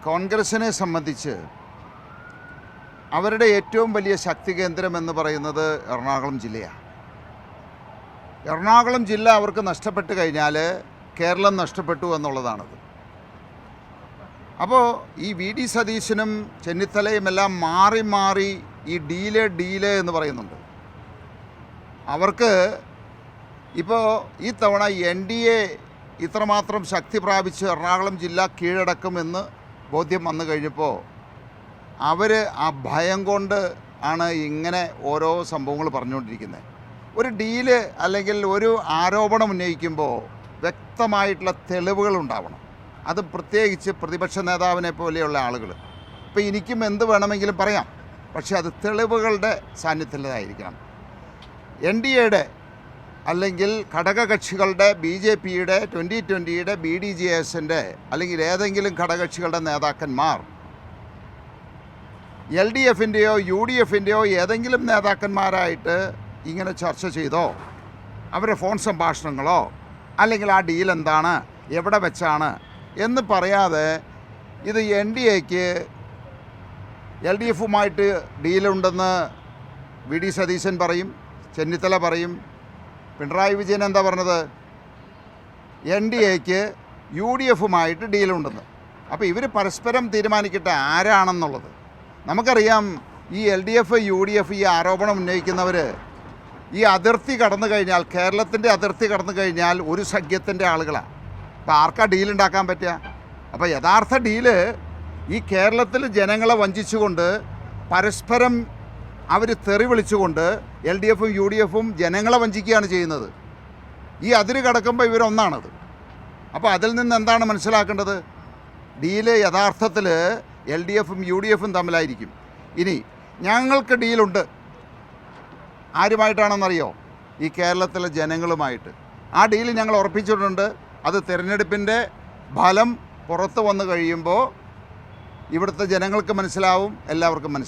കോൺഗ്രസിനെ സംബന്ധിച്ച് അവരുടെ ഏറ്റവും വലിയ ശക്തി കേന്ദ്രം എന്ന് പറയുന്നത് എറണാകുളം ജില്ലയാണ്. എറണാകുളം ജില്ല അവർക്ക് നഷ്ടപ്പെട്ട് കഴിഞ്ഞാൽ കേരളം നഷ്ടപ്പെട്ടു എന്നുള്ളതാണത്. അപ്പോൾ ഈ വി ഡി സതീശനും ചെന്നിത്തലയും എല്ലാം മാറി മാറി ഈ ഡീല് എന്ന് പറയുന്നുണ്ട്. അവർക്ക് ഇപ്പോൾ ഈ തവണ NDA ഇത്രമാത്രം ശക്തി പ്രാപിച്ച് എറണാകുളം ജില്ല കീഴടക്കുമെന്ന് ബോധ്യം വന്നു കഴിഞ്ഞപ്പോൾ അവർ ആ ഭയം കൊണ്ട് ആണ് ഇങ്ങനെ ഓരോ സംഭവങ്ങൾ പറഞ്ഞുകൊണ്ടിരിക്കുന്നത്. ഒരു ഡീല് അല്ലെങ്കിൽ ഒരു ആരോപണം ഉന്നയിക്കുമ്പോൾ വ്യക്തമായിട്ടുള്ള തെളിവുകൾ ഉണ്ടാവണം. അത് പ്രത്യേകിച്ച് പ്രതിപക്ഷ നേതാവിനെ പോലെയുള്ള ആളുകൾ. ഇപ്പോൾ എനിക്കും എന്ത് വേണമെങ്കിലും പറയാം, പക്ഷേ അത് തെളിവുകളുടെ സാന്നിധ്യത്തിലായിരിക്കണം. NDAയുടെ അല്ലെങ്കിൽ ഘടകകക്ഷികളുടെ BJPയുടെ 2020യുടെ BDJSൻ്റെ അല്ലെങ്കിൽ ഏതെങ്കിലും ഘടകകക്ഷികളുടെ നേതാക്കന്മാർ LDFൻ്റെയോ UDFൻ്റെയോ ഏതെങ്കിലും നേതാക്കന്മാരായിട്ട് ഇങ്ങനെ ചർച്ച ചെയ്തോ, അവരുടെ ഫോൺ സംഭാഷണങ്ങളോ അല്ലെങ്കിൽ ആ ഡീൽ എന്താണ്, എവിടെ വെച്ചാണ് എന്ന് പറയാതെ ഇത് NDAക്ക് LDFുമായിട്ട് ഡീലുണ്ടെന്ന് വി ഡി സതീശൻ പറയും, ചെന്നിത്തല പറയും. പിണറായി വിജയൻ എന്താ പറഞ്ഞത്? NDAക്ക് UDFുമായിട്ട് ഡീലുണ്ടെന്ന്. അപ്പോൾ ഇവർ പരസ്പരം തീരുമാനിക്കട്ടെ ആരാണെന്നുള്ളത്. നമുക്കറിയാം ഈ LDF UDF ഈ ആരോപണം ഉന്നയിക്കുന്നവർ ഈ അതിർത്തി കടന്നു കഴിഞ്ഞാൽ, കേരളത്തിൻ്റെ അതിർത്തി കടന്നു കഴിഞ്ഞാൽ ഒരു സഖ്യത്തിൻ്റെ ആളുകളാണ്. അപ്പോൾ ആർക്കാ ഡീലുണ്ടാക്കാൻ പറ്റുക? അപ്പോൾ യഥാർത്ഥ ഡീല് ഈ കേരളത്തിൽ ജനങ്ങളെ വഞ്ചിച്ചുകൊണ്ട് പരസ്പരം അവർ തെറി വിളിച്ചുകൊണ്ട് LDFും UDFും ജനങ്ങളെ വഞ്ചിക്കുകയാണ് ചെയ്യുന്നത്. ഈ അതിര് കടക്കുമ്പോൾ ഇവരൊന്നാണത്. അപ്പോൾ അതിൽ നിന്ന് എന്താണ് മനസ്സിലാക്കേണ്ടത്? ഡീല് യഥാർത്ഥത്തിൽ LDFും UDFും തമ്മിലായിരിക്കും. ഇനി ഞങ്ങൾക്ക് ഡീലുണ്ട്, ആരുമായിട്ടാണെന്നറിയോ? ഈ കേരളത്തിലെ ജനങ്ങളുമായിട്ട്. ആ ഡീല് ഞങ്ങൾ ഉറപ്പിച്ചിട്ടുണ്ട്. അത് തിരഞ്ഞെടുപ്പിൻ്റെ ഫലം പുറത്ത് വന്നു കഴിയുമ്പോൾ ഇവിടുത്തെ ജനങ്ങൾക്ക് മനസ്സിലാവും, എല്ലാവർക്കും മനസ്സിലാവും.